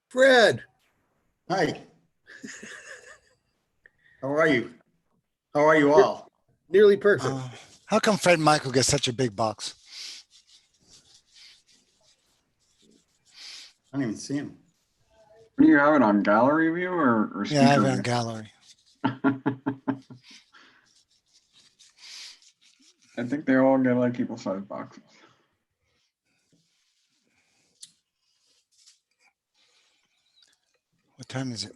Fred. Hi. How are you? How are you all? Nearly perfect. How come Fred Michael gets such a big box? I don't even see him. Do you have it on gallery view or speaker Yeah, I have it view? on gallery. I think they all get like equal size boxes. What time is it?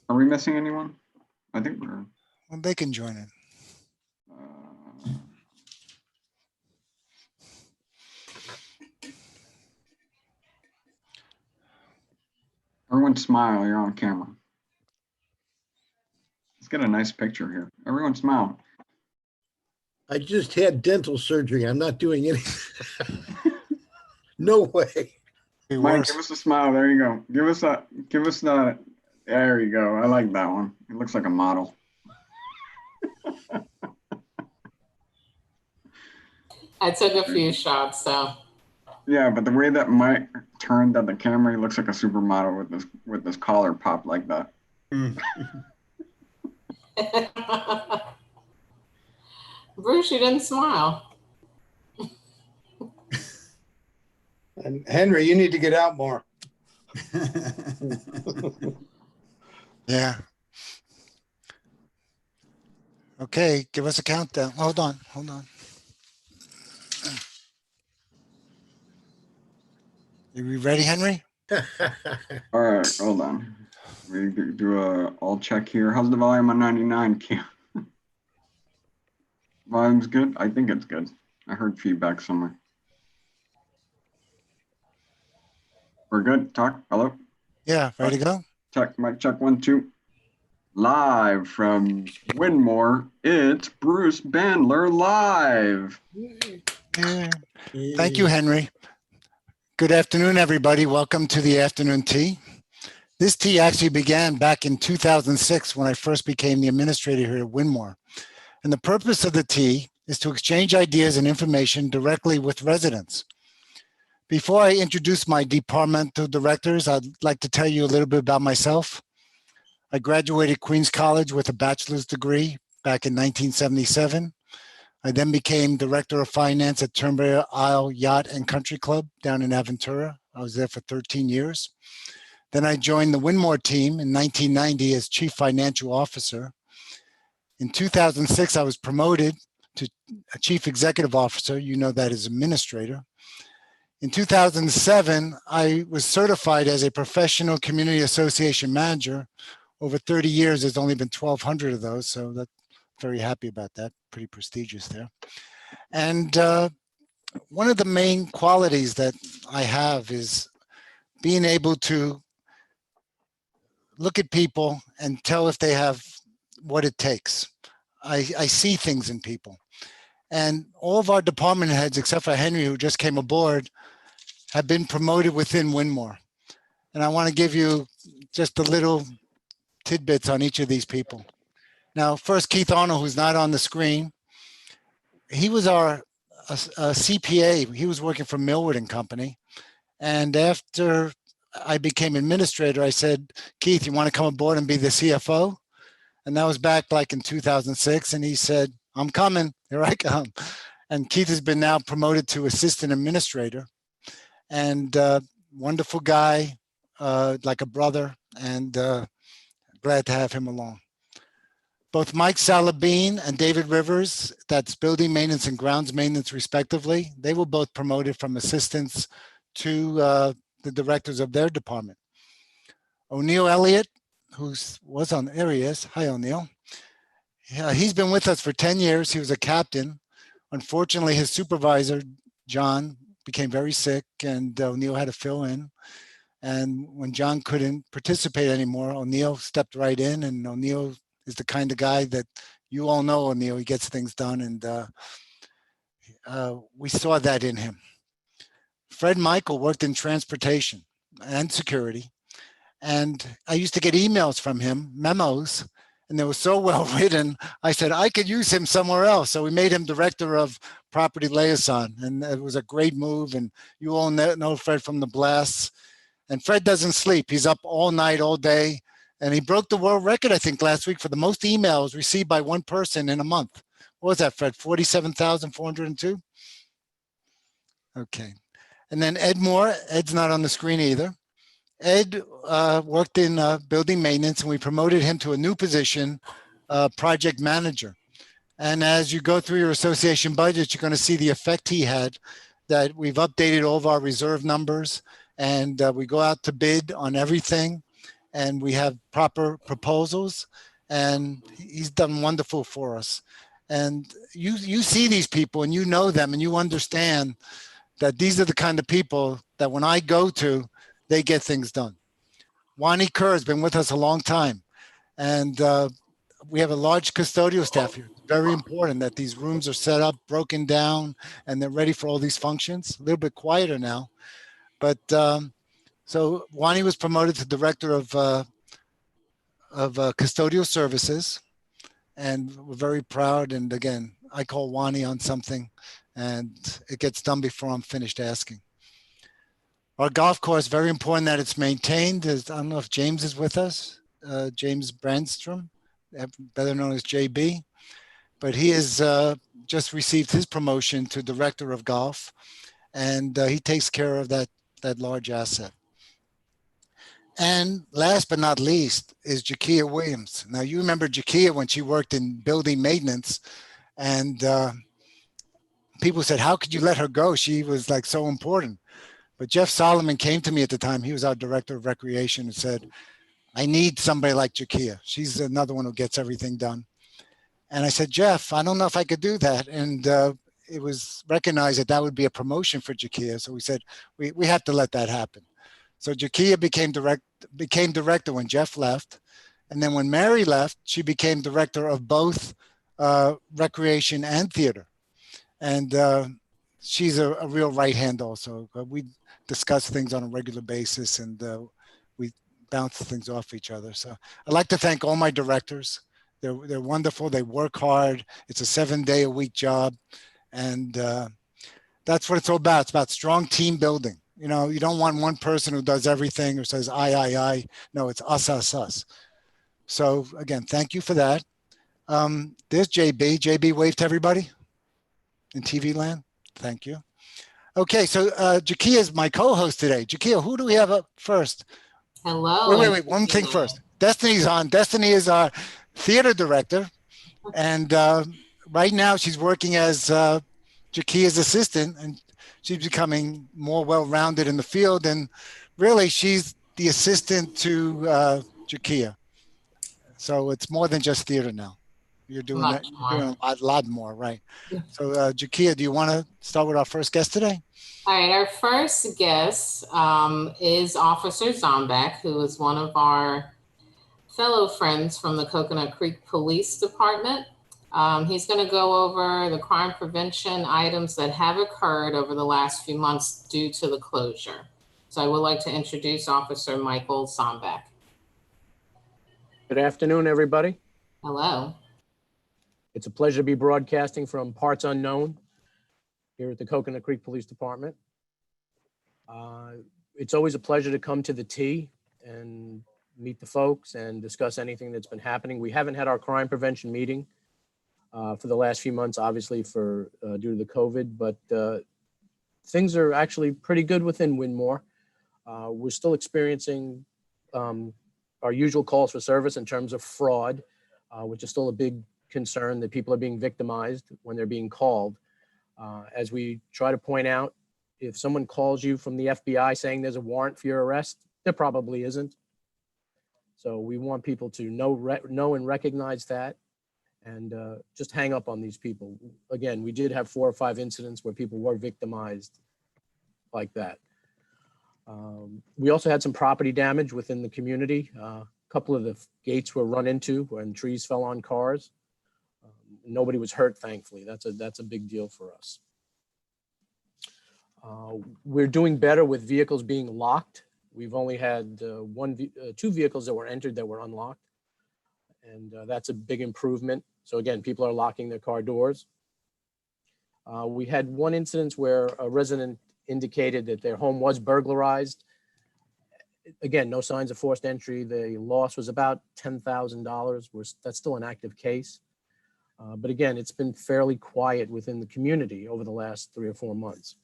Are we missing anyone? I think we're. Well, they can join in. Everyone smile, you're on camera. Let's get a nice picture here. Everyone smile. I just had dental surgery. I'm not doing anything. No way. Mike, give us a smile. There you go. Give us that. There you go. I like that one. It looks like a model. I took a few shots, so. Yeah, but the way that Mike turned at the camera, he looks like a supermodel with this collar popped like that. Bruce, you didn't smile. And Henry, you need to get out more. Yeah. Okay, give us a countdown. Hold on. Are we ready, Henry? All right, hold on. We do a all check here. How's the volume on 99, Q? Volume's good? I think it's good. I heard feedback somewhere. We're good. Talk. Hello. Yeah, ready to go? Check. Mic check 1 2. Live from Winmore, it's Bruce Bandler live. Yeah. Thank you, Henry. Good afternoon, everybody. Welcome to the afternoon tea. This tea actually began back in 2006 when I first became the administrator here at Winmore. And the purpose of the tea is to exchange ideas and information directly with residents. Before I introduce my departmental directors, I'd like to tell you a little bit about myself. I graduated Queens College with a bachelor's degree back in 1977. I then became director of finance at Turnberry Isle Yacht and Country Club down in Aventura. I was there for 13 years. Then I joined the Winmore team in 1990 as chief financial officer. In 2006, I was promoted to a chief executive officer. You know that as administrator. In 2007, I was certified as a professional community association manager. Over 30 years, there's only been 1,200 of those, so that's very happy about that. Pretty prestigious there. And one of the main qualities that I have is being able to look at people and tell if they have what it takes. I see things in people. And all of our department heads, except for Henry, who just came aboard, have been promoted within Winmore. And I want to give you just a little tidbits on each of these people. Now, first, Keith Arnold, who's not on the screen. He was our CPA. He was working for Millward and Company. And after I became administrator, I said, Keith, you want to come aboard and be the CFO? And that was back like in 2006. And he said, I'm coming. Here I come. And Keith has been now promoted to assistant administrator. And wonderful guy, like a brother, and glad to have him along. Both Mike Salabine and David Rivers, that's building maintenance and grounds maintenance respectively, they were both promoted from assistants to the directors of their department. O'Neill Elliott, who was on, there he is. Hi, O'Neill. Yeah, he's been with us for 10 years. He was a captain. Unfortunately, his supervisor, John, became very sick and O'Neill had to fill in. And when John couldn't participate anymore, O'Neill stepped right in, and O'Neill is the kind of guy that you all know. O'Neill, he gets things done, and we saw that in him. Fred Michael worked in transportation and security, and I used to get emails from him, memos, and they were so well written. I said I could use him somewhere else, so we made him director of property liaison, and it was a great move. And you all know Fred from the blasts. And Fred doesn't sleep. He's up all night, all day. And he broke the world record, I think, last week for the most emails received by one person in a month. What was that, Fred? 47,402? Okay. And then Ed Moore. Ed's not on the screen either. Ed worked in building maintenance, and we promoted him to a new position, project manager. And as you go through your association budget, you're going to see the effect he had, that we've updated all of our reserve numbers, and we go out to bid on everything, and we have proper proposals, and he's done wonderful for us. And you see these people and you know them and you understand that these are the kind of people that when I go to, they get things done. Wani Kerr has been with us a long time, and we have a large custodial staff here. It's very important that these rooms are set up, broken down, and they're ready for all these functions. A little bit quieter now, but so Wani was promoted to director of custodial services, and we're very proud. And again, I call Wani on something, and it gets done before I'm finished asking. Our golf course, very important that it's maintained. I don't know if James is with us, James Brandstrom, better known as JB, but he has just received his promotion to director of golf, and he takes care of that large asset. And last but not least is Jakia Williams. Now, you remember Jakia when she worked in building maintenance, and people said, how could you let her go? She was like so important. But Jeff Solomon came to me at the time. He was our director of recreation and said, I need somebody like Jakia. She's another one who gets everything done. And I said, Jeff, I don't know if I could do that. And it was recognized that that would be a promotion for Jakia. So we said, we have to let that happen. So Jakia became director when Jeff left. And then when Mary left, she became director of both recreation and theater. And she's a real right hand also. We discuss things on a regular basis, and we bounce things off each other. So I'd like to thank all my directors. They're wonderful. They work hard. It's a 7-day-a-week job. And that's what it's all about. It's about strong team building. You know, you don't want one person who does everything or says, I. No, it's us. So again, thank you for that. There's JB. JB, wave to everybody in TV land. Thank you. Okay, so Jakia is my co-host today. Jakia, who do we have up first? Hello. Wait. One thing first. Destiny's on. Destiny is our theater director. And right now she's working as Jakia's assistant, and she's becoming more well-rounded in the field. And really, she's the assistant to Jakia. So it's more than just theater now. You're doing that. You're doing a lot more, right? So, Jakia, do you want to start with our first guest today? All right, our first guest is Officer Zombek, who is one of our fellow friends from the Coconut Creek Police Department. He's going to go over the crime prevention items that have occurred over the last few months due to the closure. So I would like to introduce Officer Michael Zombek. Good afternoon, everybody. Hello. It's a pleasure to be broadcasting from parts unknown here at the Coconut Creek Police Department. It's always a pleasure to come to the T and meet the folks and discuss anything that's been happening. We haven't had our crime prevention meeting for the last few months, obviously due to the COVID, but things are actually pretty good within Winmore. We're still experiencing our usual calls for service in terms of fraud, which is still a big concern, that people are being victimized when they're being called. As we try to point out, if someone calls you from the FBI saying there's a warrant for your arrest, there probably isn't. So we want people to know and recognize that, and just hang up on these people. Again, we did have 4 or 5 incidents where people were victimized like that. We also had some property damage within the community. A couple of the gates were run into when trees fell on cars. Nobody was hurt, thankfully. That's a big deal for us. We're doing better with vehicles being locked. We've only had 2 vehicles that were entered that were unlocked, and that's a big improvement. So again, people are locking their car doors. We had 1 incident where a resident indicated that their home was burglarized. Again, no signs of forced entry. The loss was about $10,000. That's still an active case. But again, it's been fairly quiet within the community over the last 3 or 4 months.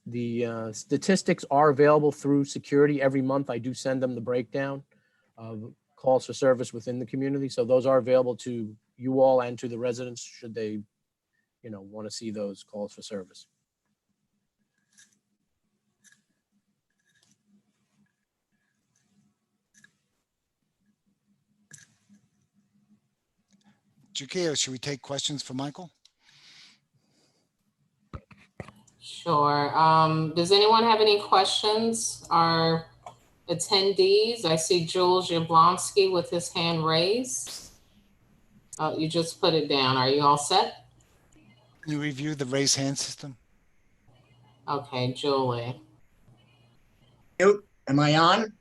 The statistics are available through security. Every month I do send them the breakdown of calls for service within the community. So those are available to you all and to the residents should they, want to see those calls for service. Jakia, should we take questions for Michael? Sure. Does anyone have any questions? Our attendees, I see Jules Yablonsky with his hand raised. You just put it down. Are you all set? Can you review the raise hand system? Okay, Julie. Am I on? There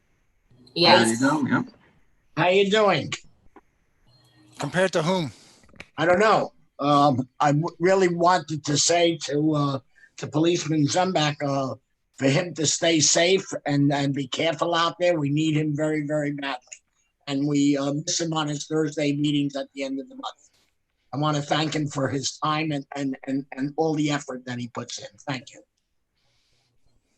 Yes. you go. Yep. How you doing? Compared to whom? I don't know. Really wanted to say to Policeman Zumbach for him to stay safe and be careful out there. We need him very, very badly. And we miss him on his Thursday meetings at the end of the month. I want to thank him for his time and all the effort that he puts in. Thank you.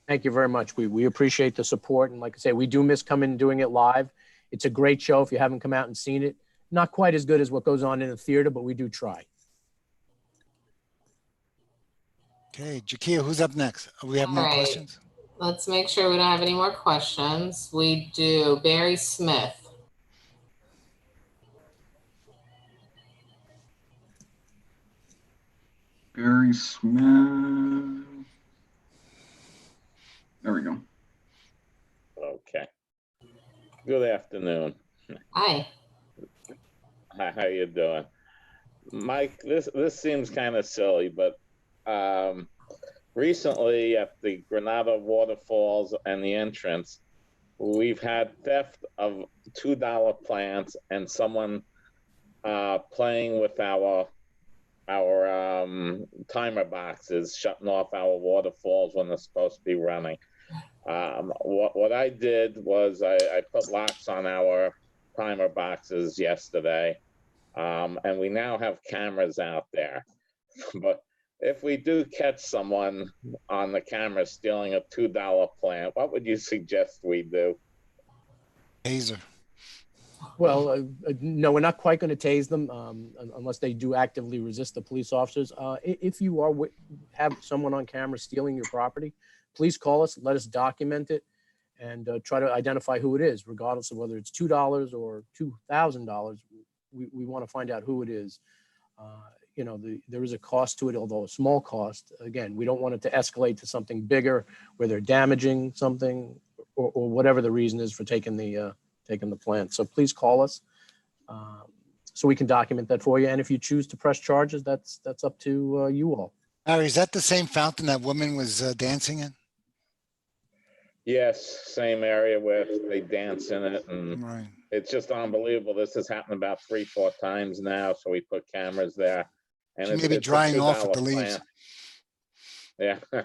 Thank you very much. We appreciate the support. And like I say, we do miss coming and doing it live. It's a great show if you haven't come out and seen it. Not quite as good as what goes on in the theater, but we do try. Okay, Jakia, who's up next? We have more All right. questions? Let's make sure we don't have any more questions. We do. Barry Smith. Barry Smith. There we go. Okay. Good afternoon. Hi. Hi, how you doing? Mike, this seems kind of silly, but recently at the Granada Waterfalls and the entrance, we've had theft of $2 plants and someone playing with our timer boxes, shutting off our waterfalls when they're supposed to be running. What I did was I put locks on our timer boxes yesterday, and we now have cameras out there. But if we do catch someone on the camera stealing a $2 plant, what would you suggest we do? Taser. Well, no, we're not quite going to tase them unless they do actively resist the police officers. If you have someone on camera stealing your property, please call us, let us document it, and try to identify who it is, regardless of whether it's $2 or $2,000. We want to find out who it is. There is a cost to it, although a small cost. Again, we don't want it to escalate to something bigger where they're damaging something or whatever the reason is for taking the plant. So please call us so we can document that for you. And if you choose to press charges, that's up to you all. Harry, is that the same fountain that woman was dancing in? Yes, same area where they dance in it, and Right. it's just unbelievable. This has happened about 3-4 times now, so we put cameras there. And She may be it's a drying off with $2 the leaves. plant. Yeah,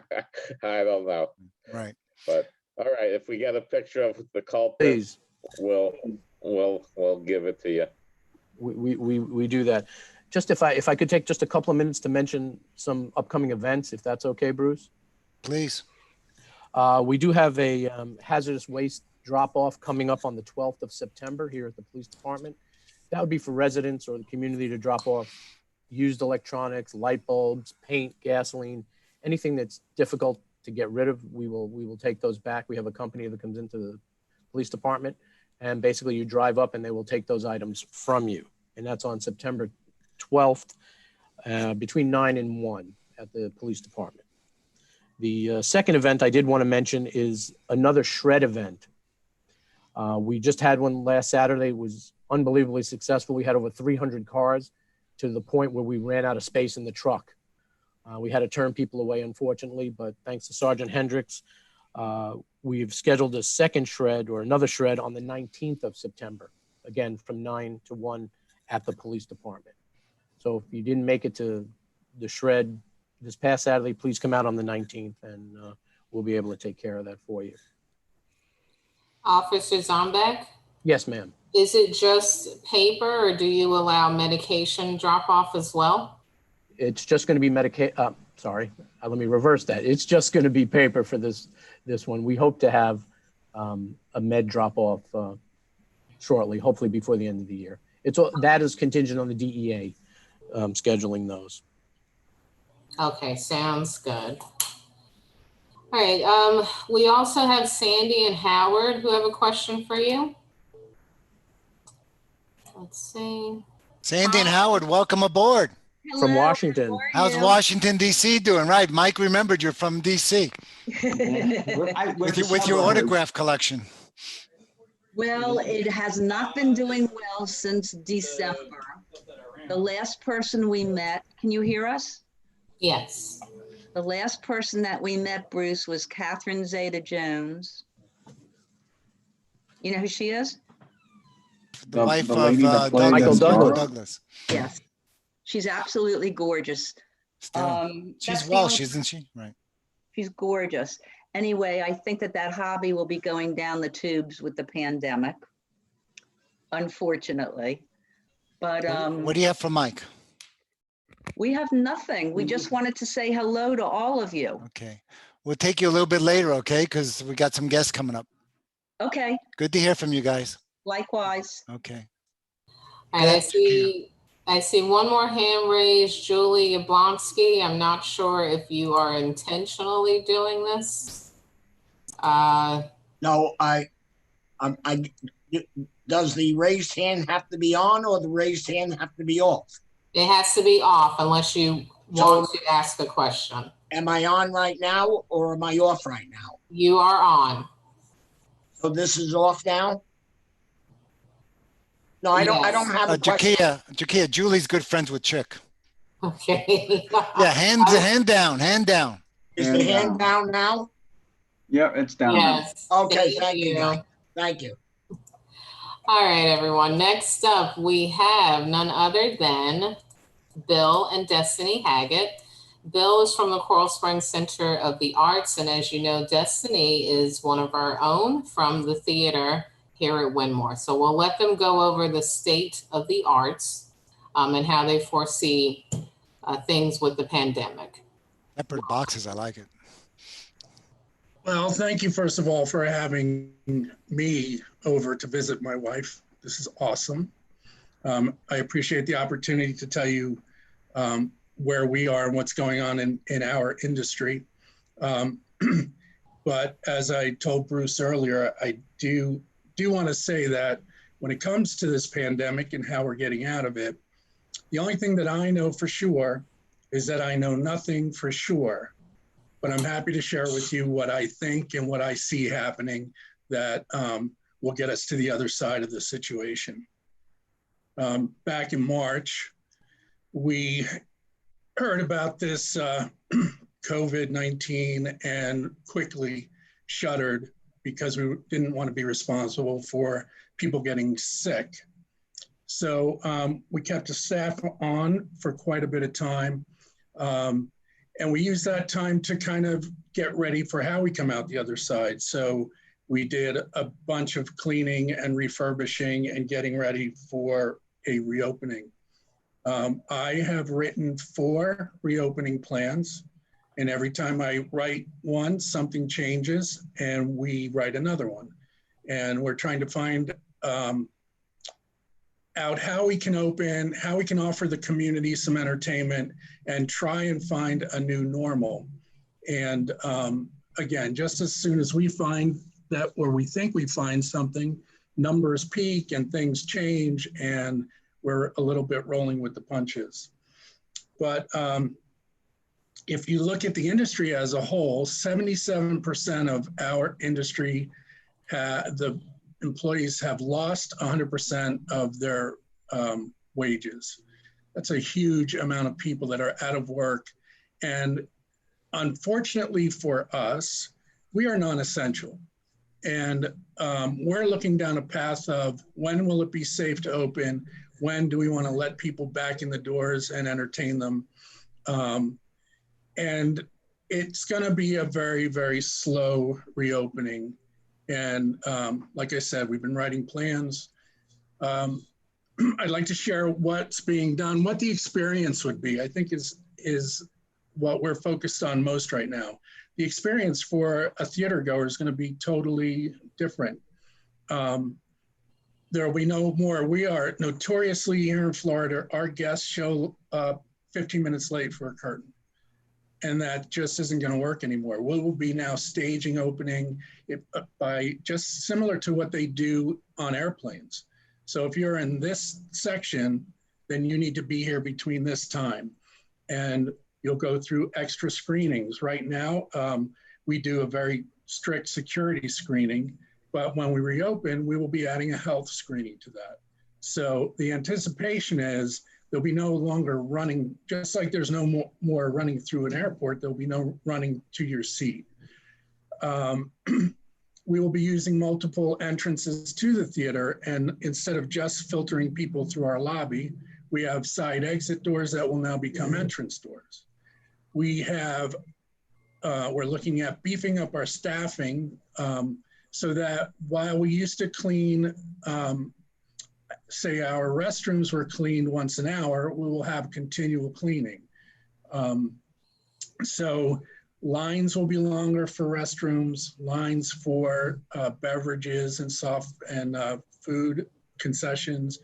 I don't know. Right. But all right, if we get a picture of the culprit, Please, we'll give it to you. we do that. Just if I could take just a couple of minutes to mention some upcoming events, if that's okay, Bruce. Please. We do have a hazardous waste drop-off coming up on the 12th of September here at the police department. That would be for residents or the community to drop off used electronics, light bulbs, paint, gasoline, anything that's difficult to get rid of. We will take those back. We have a company that comes into the police department, and basically you drive up and they will take those items from you. And that's on September 12th between 9 and 1 at the police department. The second event I did want to mention is another shred event. We just had one last Saturday. It was unbelievably successful. We had over 300 cars to the point where we ran out of space in the truck. We had to turn people away, unfortunately, but thanks to Sergeant Hendricks, we've scheduled a second shred or another shred on the 19th of September, again, from 9 to 1 at the police department. So if you didn't make it to the shred this past Saturday, please come out on the 19th and we'll be able to take care of that for you. Officer Zombek, Yes, ma'am. is it just paper or do you allow medication drop off as well? It's just going to be let me reverse that. It's just going to be paper for this one. We hope to have a med drop off shortly, hopefully before the end of the year. That is contingent on the DEA scheduling those. Okay, sounds good. All right, we also have Sandy and Howard who have a question for you. Let's see. Sandy and Howard, welcome aboard. From Hello, Washington. how are How's you? Washington, D.C. doing? Right, Mike remembered you're from D.C. with your autograph collection. Well, it has not been doing well since December. The last person we met, can you hear us? Yes. The last person that we met, Bruce, was Catherine Zeta-Jones. You know who she is? The wife the lady that of played Michael Douglas. Douglas. Yes. She's absolutely gorgeous. Still. That's She's the Welsh, only- isn't she? Right. She's gorgeous. Anyway, I think that hobby will be going down the tubes with the pandemic, unfortunately. But What do you have for Mike? we have nothing. We just wanted to say hello to all of you. Okay. We'll take you a little bit later, okay? Because we got some guests coming up. Okay, Good to hear from you guys. likewise. Okay. All right, Good. I see one more hand raised, Julie Yablonsky. I'm not sure if you are intentionally doing this. No, does the raised hand have to be on or the raised hand have to be off? It has to be off unless you want to ask a question. Am I on right now or am I off right now? You are on. So this is off now? No, I don't have a question. Jakia, Julie's good friends with Chick. Okay. Yeah, hand down. Is the hand down now? Yeah, it's down. Yes. Okay, thank you, guys. Thank you. All right, everyone. Next up, we have none other than Bill and Destiny Haggett. Bill is from the Coral Springs Center of the Arts, and as you know, Destiny is one of our own from the theater here at Winmore. So we'll let them go over the state of the arts and how they foresee things with the pandemic. Peppered boxes, I like it. Well, thank you, first of all, for having me over to visit my wife. This is awesome. I appreciate the opportunity to tell you where we are and what's going on in our industry. But as I told Bruce earlier, I do want to say that when it comes to this pandemic and how we're getting out of it, the only thing that I know for sure is that I know nothing for sure. But I'm happy to share with you what I think and what I see happening that will get us to the other side of the situation. Back in March, we heard about this COVID-19 and quickly shuttered because we didn't want to be responsible for people getting sick. So we kept the staff on for quite a bit of time. And we used that time to kind of get ready for how we come out the other side. So we did a bunch of cleaning and refurbishing and getting ready for a reopening. I have written 4 reopening plans, and every time I write one, something changes and we write another one. And we're trying to find out how we can open, how we can offer the community some entertainment and try and find a new normal. And again, just as soon as we find that, or we think we find something, numbers peak and things change and we're a little bit rolling with the punches. But if you look at the industry as a whole, 77% of our industry, the employees have lost 100% of their wages. That's a huge amount of people that are out of work. And unfortunately for us, we are non-essential. And we're looking down a path of when will it be safe to open? When do we want to let people back in the doors and entertain them? And it's going to be a very, very slow reopening. And like I said, we've been writing plans. I'd like to share what's being done, what the experience would be, I think is what we're focused on most right now. The experience for a theater goer is going to be totally different. There will be no more. We are notoriously here in Florida, our guests show up 15 minutes late for a curtain. And that just isn't going to work anymore. We will be now staging opening by just similar to what they do on airplanes. So if you're in this section, then you need to be here between this time. And you'll go through extra screenings. Right now, we do a very strict security screening, but when we reopen, we will be adding a health screening to that. So the anticipation is there'll be no longer running, just like there's no more running through an airport, there'll be no running to your seat. We will be using multiple entrances to the theater, and instead of just filtering people through our lobby, we have side exit doors that will now become entrance doors. We have, we're looking at beefing up our staffing so that while we used to clean, say our restrooms were cleaned once an hour, we will have continual cleaning. So lines will be longer for restrooms, lines for beverages and soft and food concessions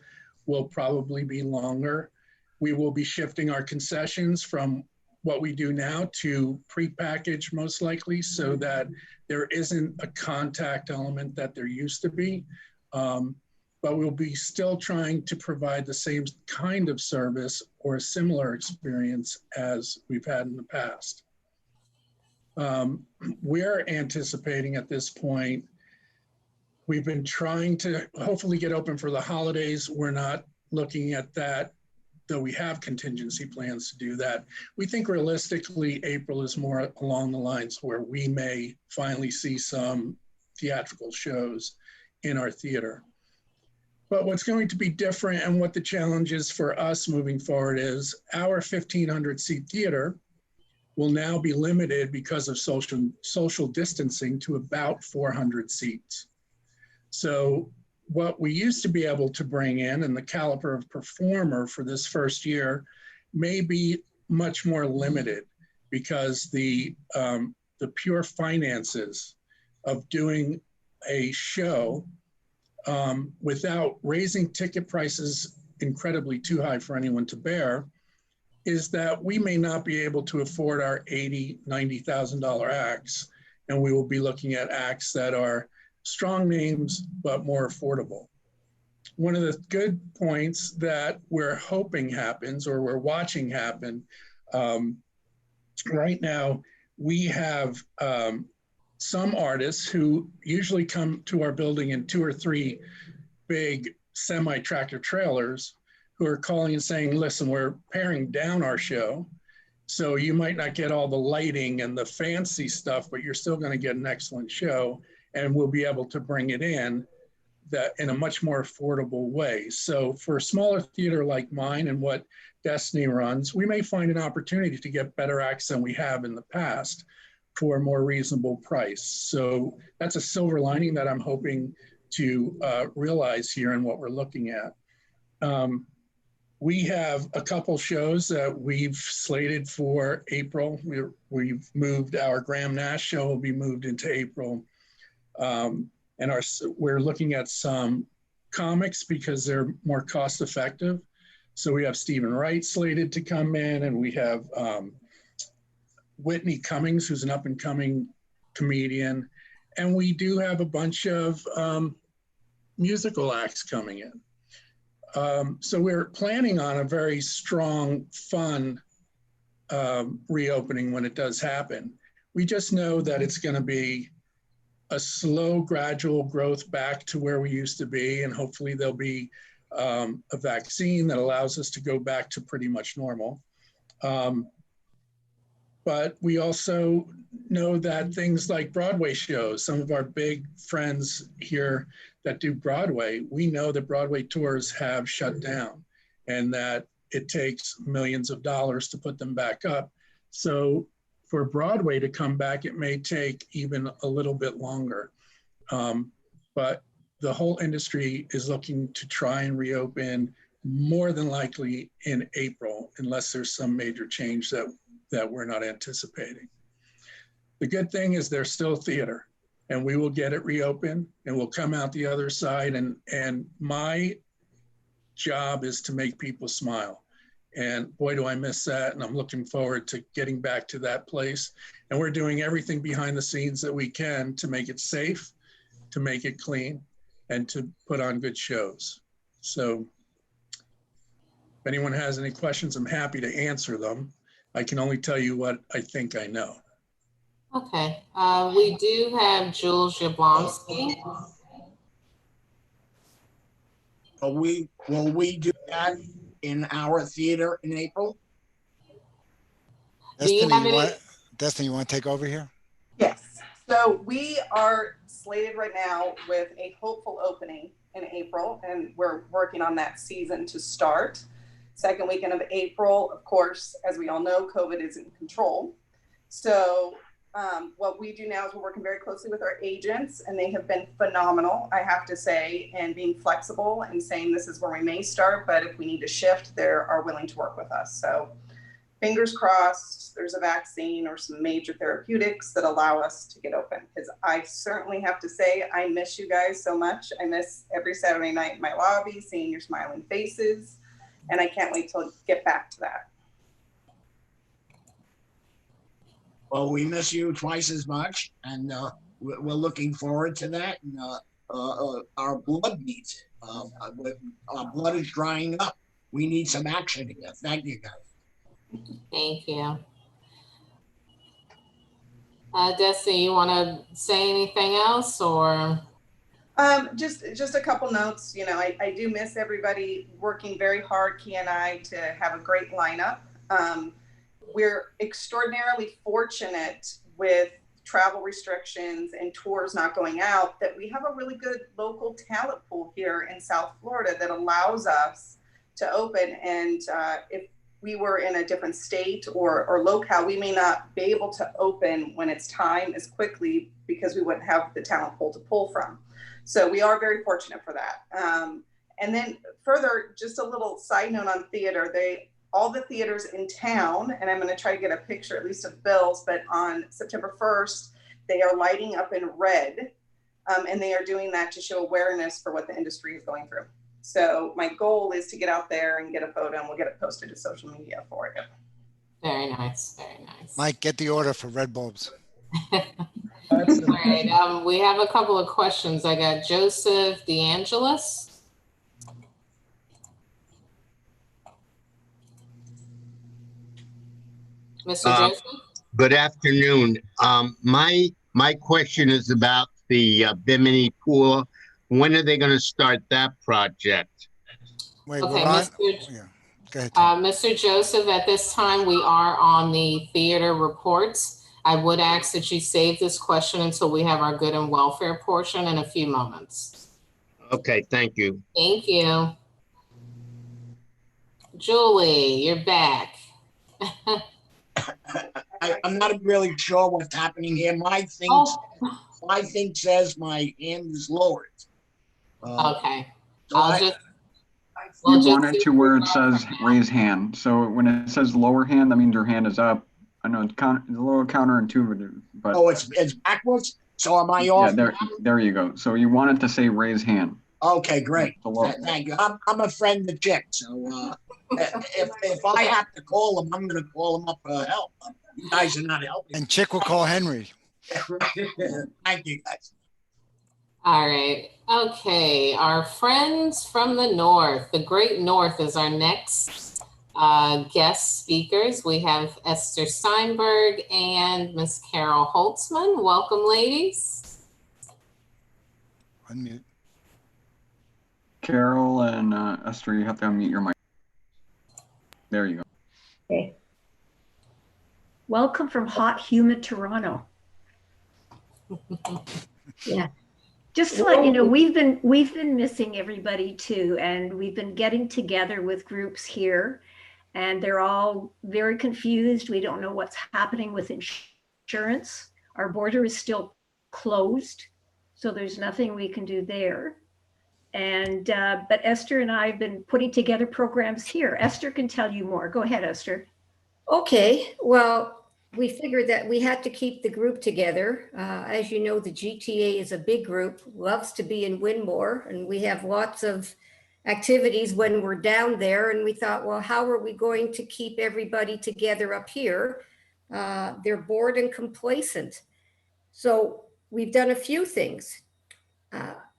will probably be longer. We will be shifting our concessions from what we do now to prepackaged most likely, so that there isn't a contact element that there used to be. But we'll be still trying to provide the same kind of service or a similar experience as we've had in the past. We're anticipating at this point, we've been trying to hopefully get open for the holidays. We're not looking at that, though we have contingency plans to do that. We think realistically, April is more along the lines where we may finally see some theatrical shows in our theater. But what's going to be different and what the challenge is for us moving forward is our 1,500 seat theater will now be limited because of social distancing to about 400 seats. So what we used to be able to bring in and the caliber of performer for this first year may be much more limited because the pure finances of doing a show without raising ticket prices incredibly too high for anyone to bear, is that we may not be able to afford our $80,000, $90,000 acts, and we will be looking at acts that are strong names, but more affordable. One of the good points that we're hoping happens, or we're watching happen, right now, we have some artists who usually come to our building in 2 or 3 big semi-tractor trailers who are calling and saying, listen, we're paring down our show. So you might not get all the lighting and the fancy stuff, but you're still going to get an excellent show, and we'll be able to bring it in that in a much more affordable way. So for a smaller theater like mine and what Destiny runs, we may find an opportunity to get better acts than we have in the past for a more reasonable price. So that's a silver lining that I'm hoping to realize here in what we're looking at. We have a couple shows that we've slated for April. We've moved our Graham Nash show will be moved into April. And we're looking at some comics because they're more cost effective. So we have Stephen Wright slated to come in, and we have Whitney Cummings, who's an up and coming comedian. And we do have a bunch of musical acts coming in. So we're planning on a very strong, fun reopening when it does happen. We just know that it's going to be a slow, gradual growth back to where we used to be, and hopefully there'll be a vaccine that allows us to go back to pretty much normal. But we also know that things like Broadway shows, some of our big friends here that do Broadway, we know that Broadway tours have shut down and that it takes millions of dollars to put them back up. So for Broadway to come back, it may take even a little bit longer. But the whole industry is looking to try and reopen more than likely in April, unless there's some major change that we're not anticipating. The good thing is there's still theater, and we will get it reopened, and we'll come out the other side. And my job is to make people smile. And boy, do I miss that. And I'm looking forward to getting back to that place. And we're doing everything behind the scenes that we can to make it safe, to make it clean, and to put on good shows. So if anyone has any questions, I'm happy to answer them. I can only tell you what I think I know. Okay, we do have Jules Yablonsky. Will we do that in our theater in April? Do you have any? Destiny, you want to take over here? Yes. So we are slated right now with a hopeful opening in April, and we're working on that season to start. Second weekend of April, of course, as we all know, COVID is in control. So what we do now is we're working very closely with our agents, and they have been phenomenal, I have to say, and being flexible and saying this is where we may start, but if we need to shift, they are willing to work with us. So fingers crossed there's a vaccine or some major therapeutics that allow us to get open, because I certainly have to say I miss you guys so much. I miss every Saturday night in my lobby, seeing your smiling faces, and I can't wait to get back to that. Well, we miss you twice as much, and we're looking forward to that. And our blood needs it. Our blood is drying up. We need some action here. Thank you, guys. Thank you. Destiny, you want to say anything else, or? Just a couple notes. You know, I do miss everybody working very hard, Key and I, to have a great lineup. We're extraordinarily fortunate with travel restrictions and tours not going out that we have a really good local talent pool here in South Florida that allows us to open. And if we were in a different state or locale, we may not be able to open when it's time as quickly because we wouldn't have the talent pool to pull from. So we are very fortunate for that. And then further, just a little side note on theater, all the theaters in town, and I'm going to try to get a picture at least of Bill's, but on September 1st, they are lighting up in red, and they are doing that to show awareness for what the industry is going through. So my goal is to get out there and get a photo, and we'll get it posted to social media for you. Very nice, very nice. Mike, get the order for red bulbs. All right, we have a couple of questions. I got Joseph DeAngelis. Mr. Joseph? Good afternoon. My question is about the Bimini Pool. When are they going to start that project? Wait, Okay, Go ahead, Mr. Joseph, at this time, we are on the theater reports. I would ask that you save this question until we have our good and welfare portion in a few moments. Okay, thank you. Thank you. Julie, you're back. I'm not really sure what's happening here. My thing says my hand is lowered. Okay. So you want it to where it says raise hand. So when it says lower hand, that means your hand is up. I know it's a little counterintuitive, but it's backwards. So am I off? Yeah, there you go. So you want it to say raise hand. Okay, great. Thank you. I'm a friend of Chick, so if I have to call him, I'm going to call him up for help. You guys are not helping. And Chick will call Henry. Thank you, guys. All right. Okay. Our friends from the North, the Great North, is our next guest speakers. We have Esther Steinberg and Miss Carole Holtzman. Welcome, ladies. Unmute. Carole and Esther, you have to unmute your mic. There you go. Okay. Welcome from hot, humid Toronto. Yeah. Just to let you know, we've been missing everybody too, and we've been getting together with groups here. and they're all very confused. We don't know what's happening with insurance. Our border is still closed, so there's nothing we can do there. And but Esther and I have been putting together programs here. Esther can tell you more. Go ahead, Esther. Okay, well, we figured that we had to keep the group together. As you know, the GTA is a big group, loves to be in Winmore, and we have lots of activities when we're down there. And we thought, well, how are we going to keep everybody together up here? They're bored and complacent. So we've done a few things.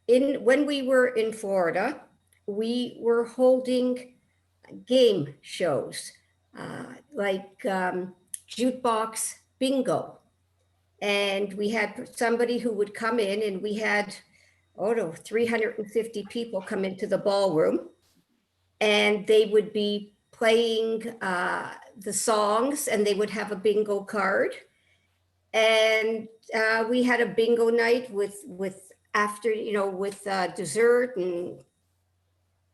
When we were in Florida, we were holding game shows like jukebox bingo. And we had somebody who would come in, and we had, 350 people come into the ballroom, and they would be playing the songs, and they would have a bingo card. And we had a bingo night with after, with dessert and,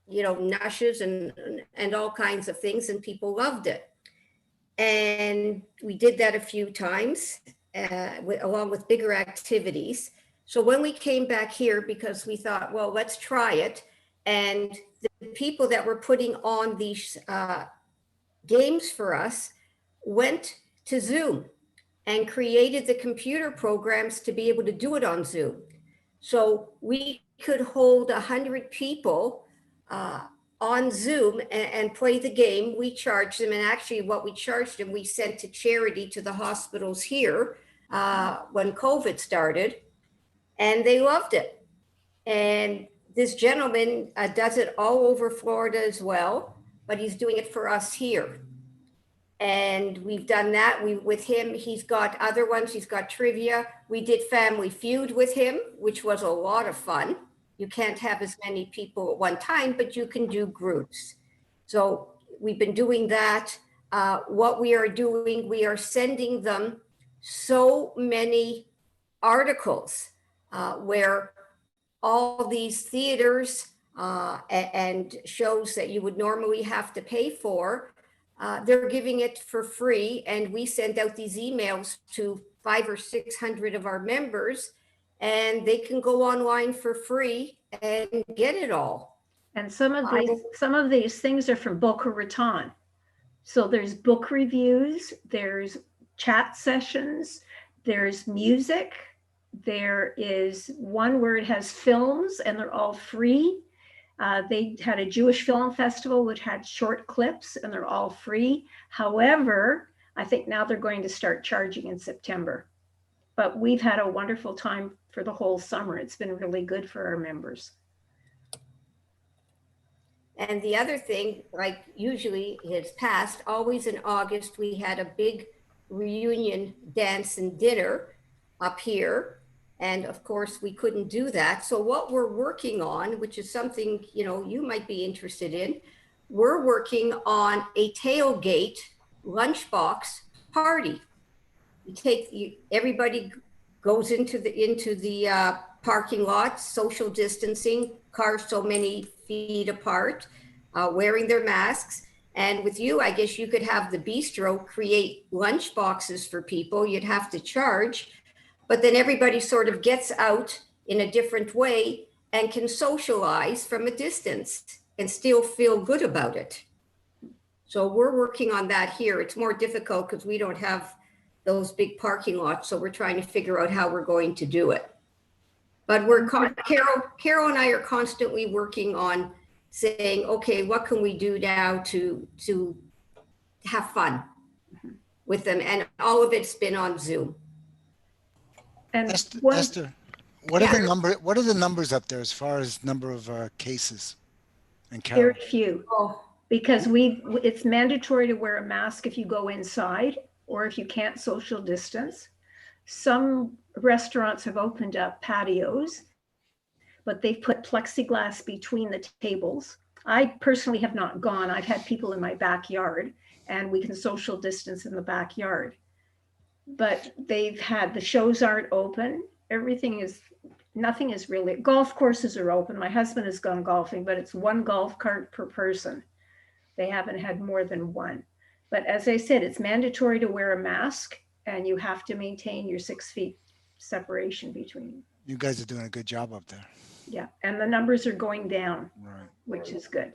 nushes and all kinds of things, and people loved it. And we did that a few times along with bigger activities. So when we came back here, because we thought, well, let's try it. And the people that were putting on these games for us went to Zoom and created the computer programs to be able to do it on Zoom. So we could hold 100 people on Zoom and play the game. We charged them, and actually what we charged them, we sent to charity to the hospitals here when COVID started, and they loved it. And this gentleman does it all over Florida as well, but he's doing it for us here. And we've done that with him. He's got other ones. He's got trivia. We did Family Feud with him, which was a lot of fun. You can't have as many people at one time, but you can do groups. So we've been doing that. What we are doing, we are sending them so many articles where all these theaters and shows that you would normally have to pay for, they're giving it for free. And we send out these emails to 500 or 600 of our members, and they can go online for free and get it all. And some of these things are from Boca Raton. So there's book reviews, there's chat sessions, there's music, there is one where it has films, and they're all free. They had a Jewish film festival which had short clips, and they're all free. However, I think now they're going to start charging in September. But we've had a wonderful time for the whole summer. It's been really good for our members. And the other thing, like usually it's past, always in August, we had a big reunion dance and dinner up here. And of course, we couldn't do that. So what we're working on, which is something, you might be interested in, we're working on a tailgate lunchbox party. Everybody goes into the parking lot, social distancing, cars so many feet apart, wearing their masks. And with you, I guess you could have the bistro create lunch boxes for people. You'd have to charge, but then everybody sort of gets out in a different way and can socialize from a distance and still feel good about it. So we're working on that here. It's more difficult because we don't have those big parking lots. So we're trying to figure out how we're going to do it. But Carol and I are constantly working on saying, okay, what can we do now to have fun with them? And all of it's been on Zoom. And Esther, what are the numbers up there as far as number of cases? And very few, because it's mandatory to wear a mask if you go inside or if you can't social distance. Some restaurants have opened up patios, but they've put plexiglass between the tables. I personally have not gone. I've had people in my backyard, and we can social distance in the backyard. But the shows aren't open. Nothing is really, golf courses are open. My husband has gone golfing, but it's one golf cart per person. They haven't had more than one. But as I said, it's mandatory to wear a mask and you have to maintain your 6 feet separation between you. You guys are doing a good job up there. Yeah, and the numbers are going down, Right. which is good.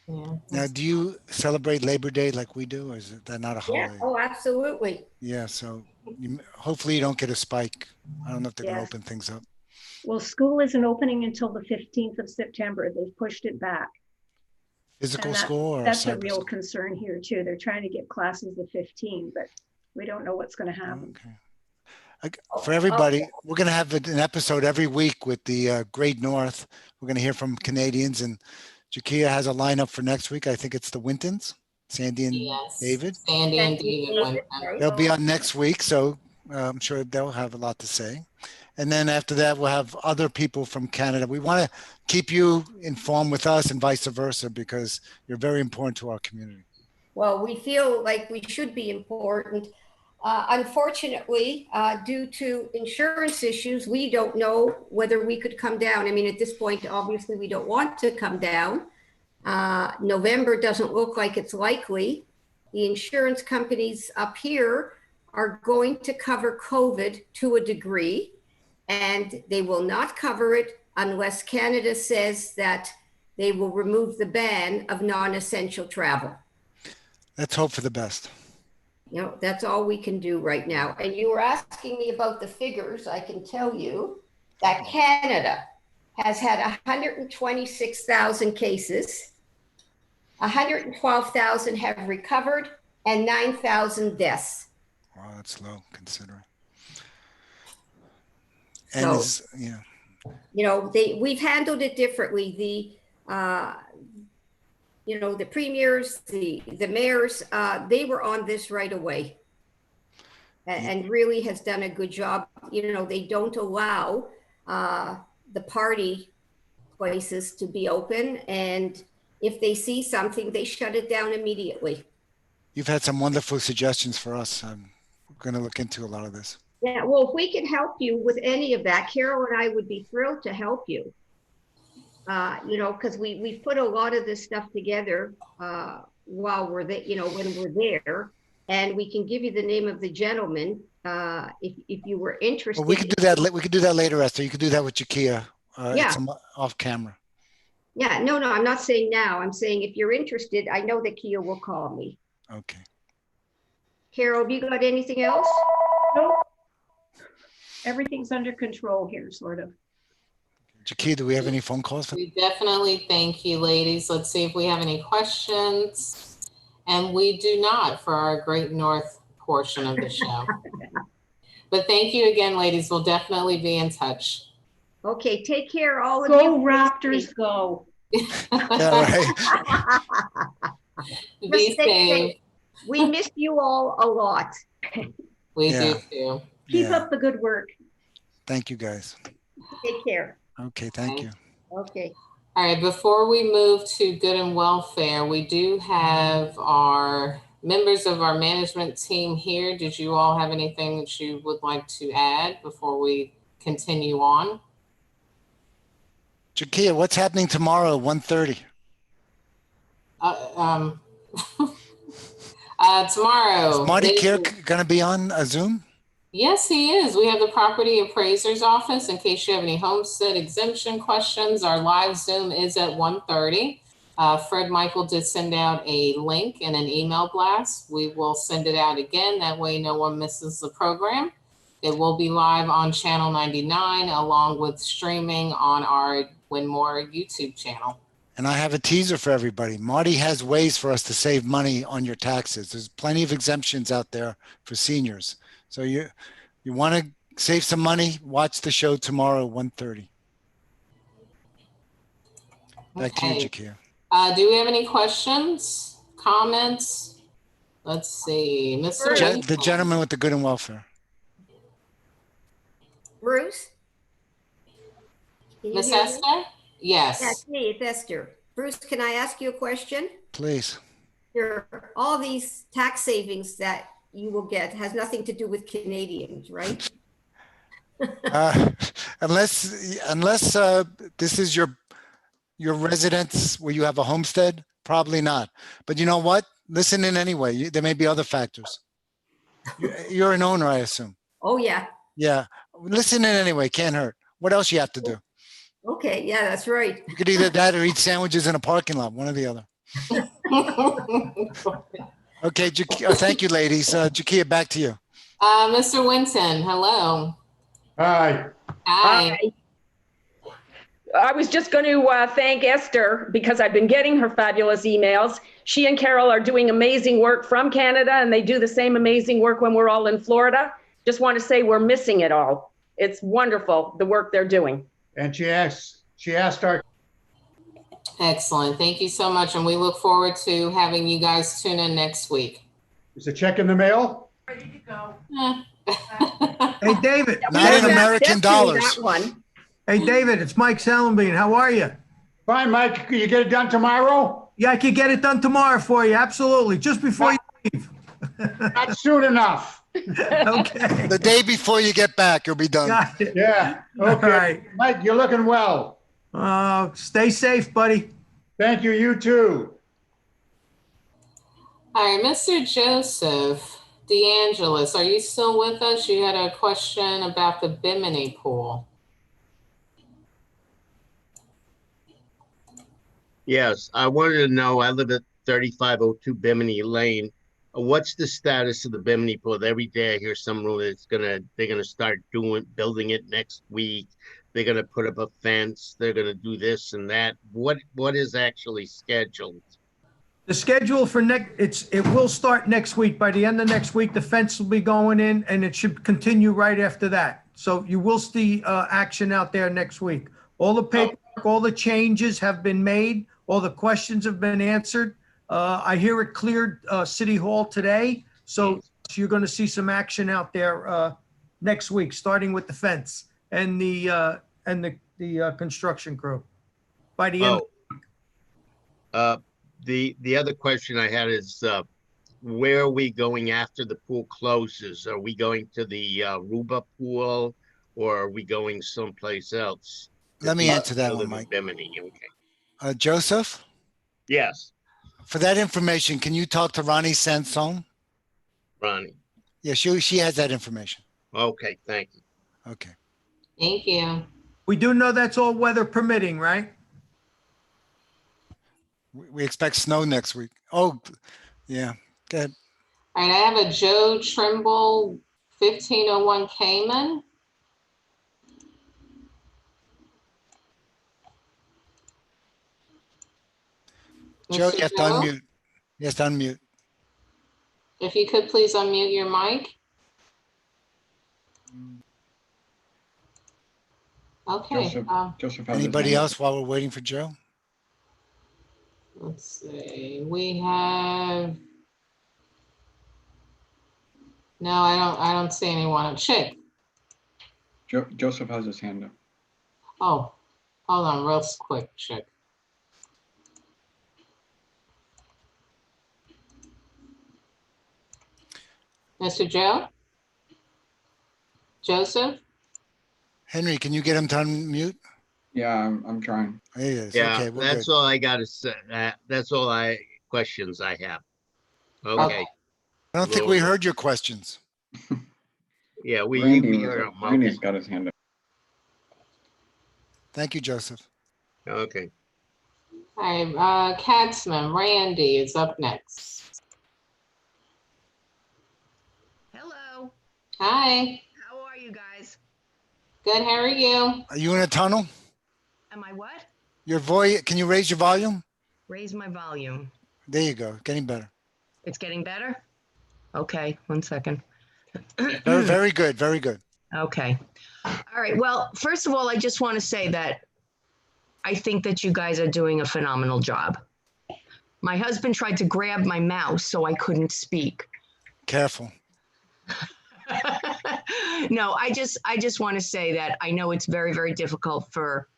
Yeah. Now, do you celebrate Labor Day like we do, or is that not a Yeah, holiday? oh, absolutely. Yeah, so hopefully you don't get a spike. I don't know if they're going Yes. to open things up. Well, school isn't opening until the 15th of September. They've pushed it back. Physical And that- school or That's a cyber real school? concern here too. They're trying to get classes the 15, but we don't know what's going to happen. For everybody, we're going to have an episode every week with the Great North. We're going to hear from Canadians, and Jakia has a lineup for next week. I think it's the Wintons, Sandy and Yes. David. Sandy and David went. They'll be on next week, so I'm sure they'll have a lot to say. And then after that, we'll have other people from Canada. We want to keep you informed with us and vice versa, because you're very important to our community. Well, we feel like we should be important. Unfortunately, due to insurance issues, we don't know whether we could come down. I mean, at this point, obviously, we don't want to come down. November doesn't look like it's likely. The insurance companies up here are going to cover COVID to a degree, and they will not cover it unless Canada says that they will remove the ban of non-essential travel. Let's hope for the best. You know, that's all we can do right now. And you were asking me about the figures. I can tell you that Canada has had 126,000 cases, 112,000 have recovered, and 9,000 deaths. Wow, that's low considering. And So, yeah. You know, we've handled it differently. You know, the premiers, the mayors, they were on this right away, and really has done a good job. You know, they don't allow the party places to be open, and if they see something, they shut it down immediately. You've had some wonderful suggestions for us. I'm going to look into a lot of this. Yeah, well, if we can help you with any of that, Carol and I would be thrilled to help you. You know, because we've put a lot of this stuff together while we're there, you know, when we're there, and we can give you the name of the gentleman if you were interested. Well, we could do that. We could do that later, Esther. You could do that with Jakia. Yeah. It's off camera. Yeah, no, I'm not saying now. I'm saying if you're interested, I know that Kia will call me. Okay. Carol, have you got anything else? Nope. Everything's under control here, sort of. Jakia, do we have any phone calls? We definitely thank you, ladies. Let's see if we have any questions. And we do not for our Great North portion of the show. But thank you again, ladies. We'll definitely be in touch. Okay, take care, all of Go you. Raptors, go. All right. Be safe. We miss you all a lot. We Yeah. do too. Keep Yeah. up the good work. Thank you, guys. Take care. Okay, thank you. Okay. All right, before we move to good and welfare, we do have our members of our management team here. Did you all have anything that you would like to add before we continue on? Jakia, what's happening tomorrow at 1:30? Tomorrow. Is Marty is- Kirk going to be on a Zoom? Yes, he is. We have the property appraiser's office. In case you have any homestead exemption questions, our live Zoom is at 1:30. Fred Michael did send out a link and an email blast. We will send it out again. That way no one misses the program. It will be live on channel 99 along with streaming on our Winmore YouTube channel. And I have a teaser for everybody. Marty has ways for us to save money on your taxes. There's plenty of exemptions out there for seniors. So you want to save some money, watch the show tomorrow, 1:30. Back to you, Okay. Jakia. Do we have any questions, comments? Let's see, Mr. The gentleman with the good and welfare. Bruce? Can you Miss hear me? Esther? Yes. That's me, it's Esther. Bruce, can I ask you a question? Please. Sure. All these tax savings that you will get has nothing to do with Canadians, right? Unless this is your residence where you have a homestead, Probably not. But you know what? Listen in anyway. There may be other factors. You're an owner, I assume. Oh, yeah. Yeah. Listen in anyway. Can't hurt. What else you have to do? Okay, yeah, that's right. You could either that or eat sandwiches in a parking lot, one or the other. Okay, thank you, ladies. Jakia, back to you. Mr. Winton, hello. Hi. Hi. I was just going to thank Esther because I've been getting her fabulous emails. She and Carol are doing amazing work from Canada, and they do the same amazing work when we're all in Florida. Just want to say we're missing it all. It's wonderful, the work they're doing. And she asked our. Excellent. Thank you so much. And we look forward to having you guys tune in next week. Is the check in the mail? Ready to go. Hey, David. Not in American dollars. That one. Hey, David, it's Mike Salenbean. How are you? Fine, Mike. Can you get it done tomorrow? Yeah, I could get it done tomorrow for you. Absolutely. Just before you leave. Not soon enough. Okay. The day before you get back, you'll be done. Got it. Yeah. Okay. All right. Mike, you're looking well. Stay safe, buddy. Thank you. You too. All right, Mr. Joseph DeAngelis, are you still with us? You had a question about the Bimini pool. Yes, I wanted to know, I live at 3502 Bimini Lane. What's the status of the Bimini pool? Every day I hear some rumor that they're gonna start building it next week. They're gonna put up a fence. They're gonna do this and that. What is actually scheduled? The schedule for it will start next week. By the end of next week, the fence will be going in, and it should continue right after that. So you will see action out there next week. All the paperwork, all the changes have been made. All the questions have been answered. I hear it cleared City Hall today. So you're going to see some action out there next week, starting with the fence and the construction crew by the end. The other question I had is, where are we going after the pool closes? Are we going to the Ruba pool, or are we going someplace else? Let me answer that one, Mike. Bimini, okay. Joseph? Yes. For that information, can you talk to Ronnie Sansone? Ronnie. Yeah, she has that information. Okay, thank you. Okay. Thank you. We do know that's all weather permitting, right? We expect snow next week. Oh, yeah. Go ahead. All right, I have a Joe Trimble, 1501 Cayman. Joe, Mr. you have to Joe? unmute. You have to unmute. If you could please unmute your mic. Okay. Joseph has his Anybody hand up. else while we're waiting for Joe? Let's see. We have. No, I don't see anyone. Chick. Joseph has his hand up. Oh, hold on, real quick, Chick. Mr. Joe? Joseph? Henry, can you get him to unmute? Yeah, I'm trying. There he is. Yeah, Okay, we're that's good. all I got to say. That's all questions I have. Okay. I don't think we heard your questions. Yeah, Randy's got his hand up. Thank you, Joseph. Okay. All right, KATZMAN, Randy is up next. Hello. Hi. How are you guys? Good, how are you? Are you in a tunnel? Am I what? Your voice, can you raise your volume? Raise my volume. There you go. Getting better. It's getting better? Okay, 1 second. Very, very good. Very good. Okay. All right. Well, first of all, I just want to say that I think that you guys are doing a phenomenal job. My husband tried to grab my mouse so I couldn't speak. Careful. No, I just want to say that I know it's very, very difficult for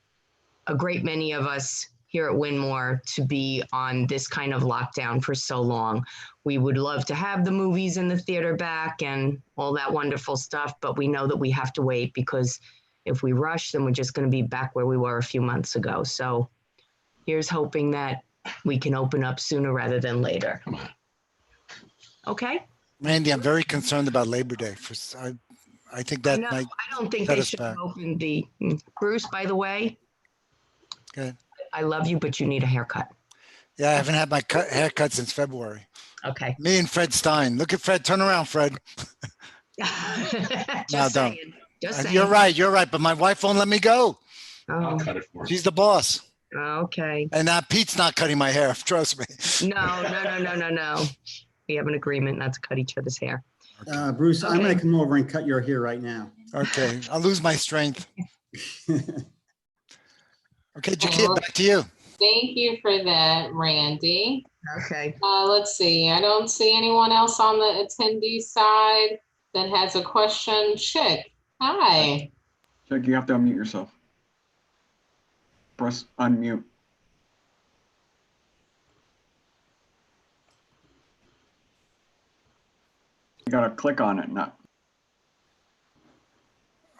a great many of us here at Winmore to be on this kind of lockdown for so long. We would love to have the movies in the theater back and all that wonderful stuff, but we know that we have to wait because if we rush, then we're just going to be back where we were a few months ago. So here's hoping that we can open up sooner rather than later. Okay? Randy, I'm very concerned about Labor Day. I think that I might don't think set they us should back. open the, Bruce, by the way, Good. I love you, but you need a haircut. Yeah, I haven't had my haircut since February. Okay. Me and Fred Stein. Look at Fred. Turn around, Fred. Just No, saying. don't. Just saying. You're right. You're right. But my wife won't let me go. Oh. She's the boss. Okay. And Pete's not cutting my hair. Trust me. No. We have an agreement not to cut each other's hair. Bruce, I'm going to come over and cut your hair right now. Okay. I'll lose my strength. Okay, Jakia, back to you. Thank you for that, Randy. Okay. Let's see. I don't see anyone else on the attendee side that has a question. Chick, hi. Chick, you have to unmute yourself. Press unmute. You gotta click on it, not.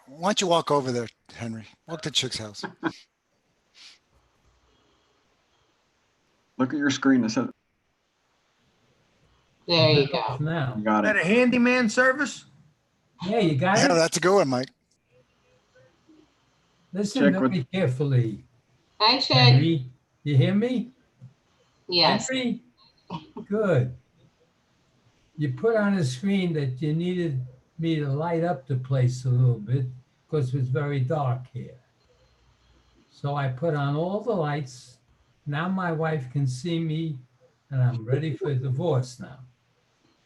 Why don't you walk over there, Henry? Walk to Chick's house. Look at your screen. It says. There you go. Now. You got Is that it. a handyman service? Yeah, you got Yeah, it. that's a good one, Mike. Listen Check very carefully. Hi, Chick. Henry, you hear me? Yes. Henry? Good. You put on the screen that you needed me to light up the place a little bit because it was very dark here. So I put on all the lights. Now my wife can see me and I'm ready for divorce now.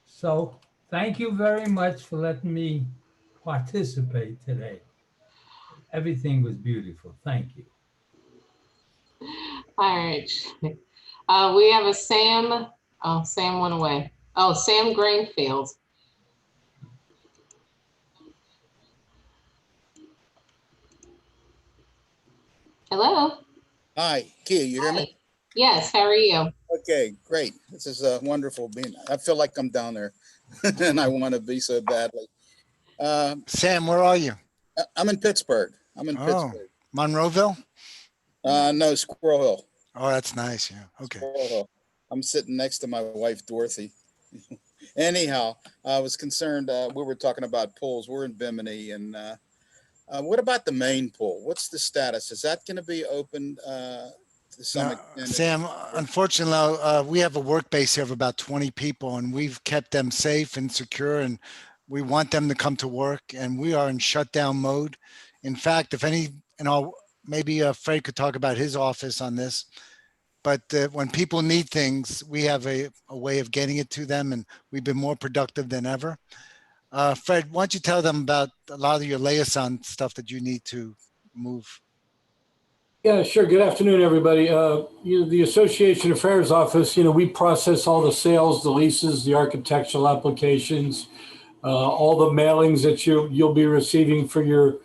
So thank you very much for letting me participate today. Everything was beautiful. Thank you. All right. We have a Sam. Oh, Sam went away. Oh, Sam Greenfield. Hello. Hi, Kia, you hear me? Yes, how are you? Okay, great. This is wonderful being, I feel like I'm down there and I want to be so badly. Sam, where are you? I'm in Pittsburgh. I'm in Pittsburgh. Monroeville? No, Squirrel Hill. Oh, that's nice. Yeah. Okay. Squirrel Hill. I'm sitting next to my wife, Dorothy. Anyhow, I was concerned, we were talking about pools. We're in Bimini, and what about the main pool? What's the status? Is that going to be open to some extent? Sam, unfortunately, we have a work base here of about 20 people, and we've kept them safe and secure, and we want them to come to work, and we are in shutdown mode. In fact, if any, maybe Fred could talk about his office on this, but when people need things, we have a way of getting it to them, and we've been more productive than ever. Fred, why don't you tell them about a lot of your liaison stuff that you need to move? Yeah, sure. Good afternoon, everybody. The Association Affairs Office, we process all the sales, the leases, the architectural applications, all the mailings that you'll be receiving for your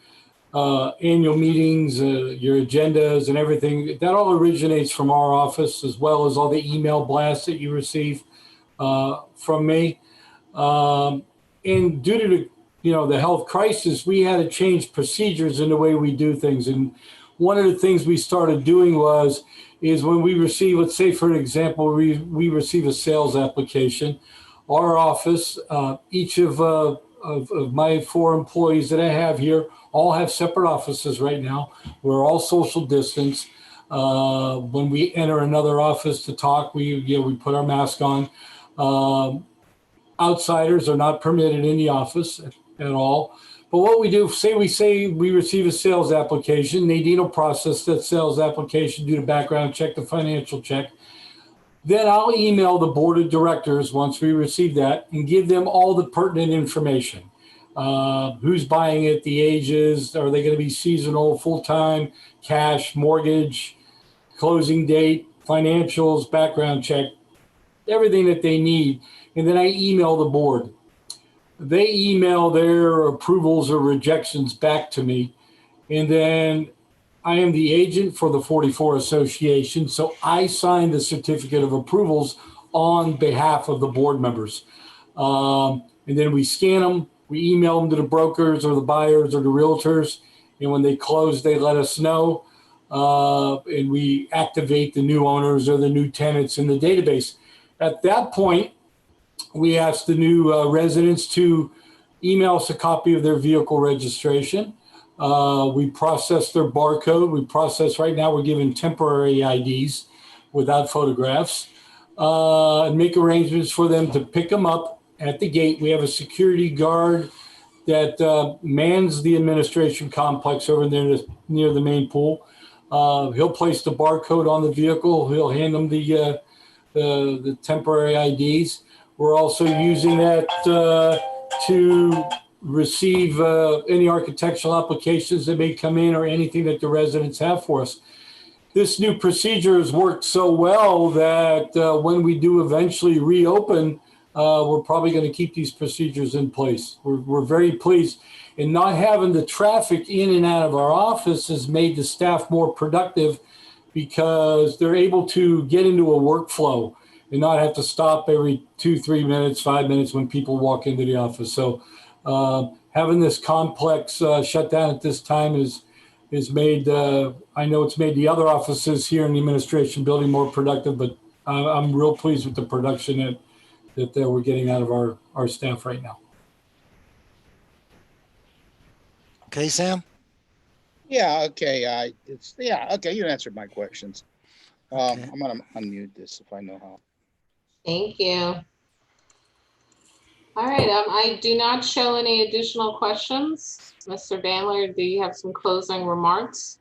annual meetings, your agendas and everything. That all originates from our office, as well as all the email blasts that you receive from me. And due to the health crisis, we had to change procedures in the way we do things. And one of the things we started doing is when we receive, let's say for an example, we receive a sales application, our office, each of my 4 employees that I have here all have separate offices right now. We're all social distance. When we enter another office to talk, we put our mask on. Outsiders are not permitted in the office at all. But what we do, say we receive a sales application, Nadine will process that sales application, do the background check, the financial check. Then I'll email the board of directors once we receive that and give them all the pertinent information. Who's buying it, the ages, are they going to be seasonal, full-time, cash, mortgage, closing date, financials, background check, everything that they need. And then I email the board. They email their approvals or rejections back to me. And then I am the agent for the 44 Association. So I sign the certificate of approvals on behalf of the board members. And then we scan them, we email them to the brokers or the buyers or the realtors. And when they close, they let us know. and we activate the new owners or the new tenants in the database. At that point, we ask the new residents to email us a copy of their vehicle registration. We process their barcode. We process, right now we're giving temporary IDs without photographs, and make arrangements for them to pick them up at the gate. We have a security guard that mans the administration complex over there near the main pool. He'll place the barcode on the vehicle. He'll hand them the temporary IDs. We're also using that to receive any architectural applications that may come in or anything that the residents have for us. This new procedure has worked so well that when we do eventually reopen, we're probably going to keep these procedures in place. We're very pleased. And not having the traffic in and out of our office has made the staff more productive because they're able to get into a workflow and not have to stop every 2, 3 minutes, 5 minutes when people walk into the office. So having this complex shut down at this time is made, I know it's made the other offices here in the administration building more productive, but I'm real pleased with the production that we're getting out of our staff right now. Okay, Sam? Yeah, okay. Okay, you answered my questions. I'm gonna unmute this if I know how. Thank you. All right, I do not show any additional questions. Mr. Bandler, do you have some closing remarks?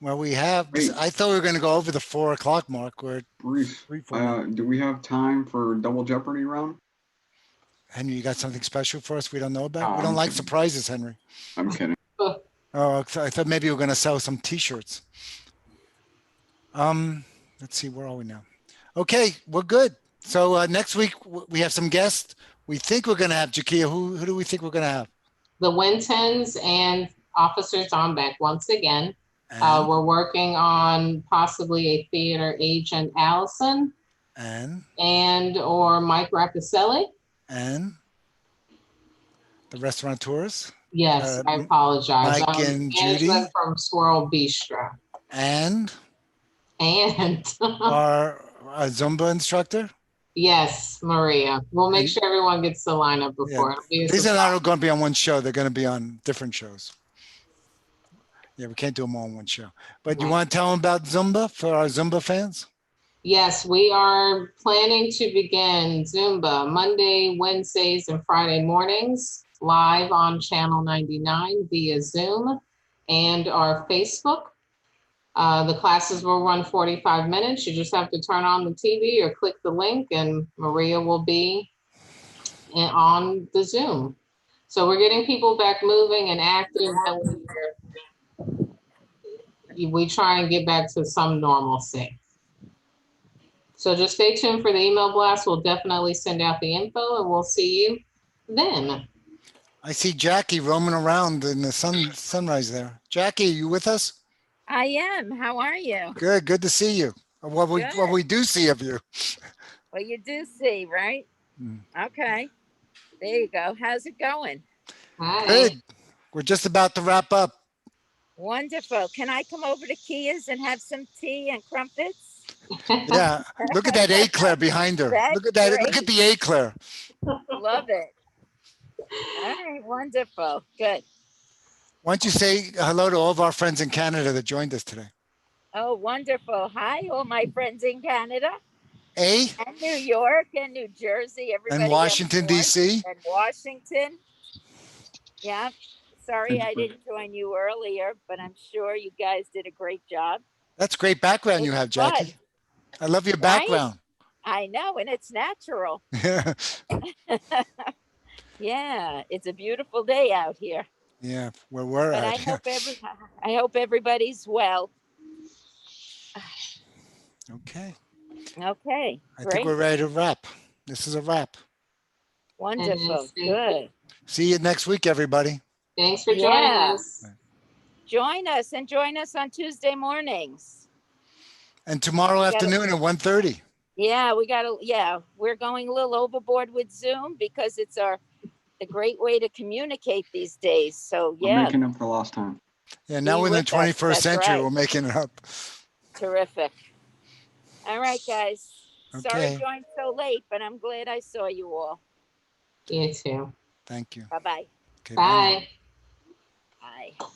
Well, we have, I thought we were going to go over the 4 o'clock mark. We're Bruce, do we have time for double Jeopardy round? Henry, you got something special for us we don't know about? We don't like surprises, Henry. I'm kidding. Oh, I thought maybe you were going to sell some t-shirts. Let's see, where are we now? Okay, we're good. So next week we have some guests. We think we're going to have Jakia. Who do we think we're going to have? The Wintons and Officer Zombek once again. We're working on possibly a theater agent, Allison, and or Mike Rapicelli. And the restaurateurs. Yes, I apologize. Mike and Judy from Swirl Bistro. And our Zumba instructor. Yes, Maria. We'll make sure everyone gets the lineup before. Yeah. These are not going to be on one show. They're going to be on different shows. Yeah, we can't do them all on one show. But you want to tell them about Zumba for our Zumba fans? Yes, we are planning to begin Zumba Monday, Wednesdays, and Friday mornings live on Channel 99 via Zoom and our Facebook. The classes will run 45 minutes. You just have to turn on the TV or click the link and Maria will be on the Zoom. So we're getting people back moving and active. We try and get back to some normalcy. So just stay tuned for the email blast. We'll definitely send out the info and we'll see you then. I see Jackie roaming around in the sunrise there. Jackie, are you with us? I am. How are you? Good to see you. What we do see of you. Well, you do see, right? Okay. There you go. How's it going? Hi. Good. We're just about to wrap up. Wonderful. Can I come over to Kia's and have some tea and crumpets? Yeah. Look at that eclair behind her. Look at that. Great. Look at the eclair. Love it. All right. Wonderful. Good. Why don't you say hello to all of our friends in Canada that joined us today? Oh, wonderful. Hi, all my friends in Canada. And New York and New Jersey. Everybody and Washington, D.C. And Washington. Yeah. Sorry I didn't join you earlier, but I'm sure you guys did a great job. That's great background you have, Jackie. I love your background. Right? I know, and it's natural. Yeah. Yeah, it's a beautiful day out here. Yeah, where we're But at. I hope everybody's well. Okay. Okay. I think we're ready to wrap. This is a wrap. Wonderful. Good. See you next week, everybody. Thanks for joining us. Join us and join us on Tuesday mornings. And tomorrow afternoon at 1:30. Yeah, we're going a little overboard with Zoom because it's the great way to communicate these days. So I'm making up for lost time. Yeah, now Be we're in the with us. 21st That's century, right. we're making it up. Terrific. All right, guys. Sorry Okay. I joined so late, but I'm glad I saw you all. You too. Thank you. Bye-bye. Okay, Bye. Bye.